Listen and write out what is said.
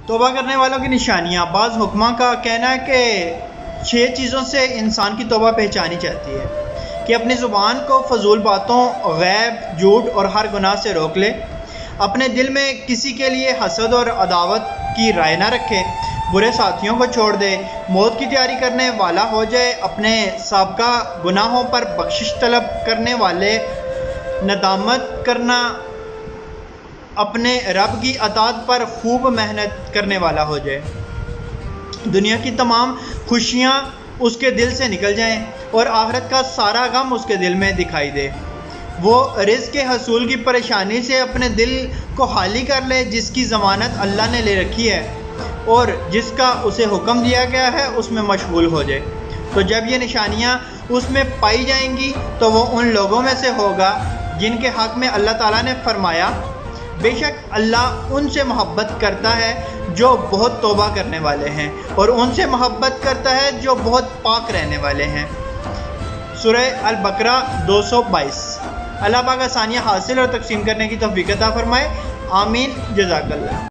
توبہ کرنے والوں کی نشانیاں۔ بعض حکماء کا کہنا ہے کہ 6 چیزوں سے انسان کی توبہ پہچانی جاتی ہے کہ اپنی زبان کو فضول باتوں، غیب، جھوٹ اور ہر گناہ سے روک لے، اپنے دل میں کسی کے لیے حسد اور عداوت کی رائے نہ رکھے، برے ساتھیوں کو چھوڑ دے، موت کی تیاری کرنے والا ہو جائے، اپنے سابقہ گناہوں پر بخشش طلب کرنے والے، ندامت کرنا، اپنے رب کی اطاعت پر خوب محنت کرنے والا ہو جائے، دنیا کی تمام خوشیاں اس کے دل سے نکل جائیں اور آخرت کا سارا غم اس کے دل میں دکھائی دے، وہ رزق کے حصول کی پریشانی سے اپنے دل کو خالی کر لے جس کی ضمانت اللہ نے لے رکھی ہے اور جس کا اسے حکم دیا گیا ہے اس میں مشغول ہو جائے۔ تو جب یہ نشانیاں اس میں پائی جائیں گی تو وہ ان لوگوں میں سے ہوگا جن کے حق میں اللہ تعالیٰ نے فرمایا، بے شک اللہ ان سے محبت کرتا ہے جو بہت توبہ کرنے والے ہیں اور ان سے محبت کرتا ہے جو بہت پاک رہنے والے ہیں۔ سورہ البقرہ 222۔ اللہ پاک آسانیاں حاصل اور تقسیم کرنے کی توفیق عطا فرمائے، آمین، جزاک اللہ۔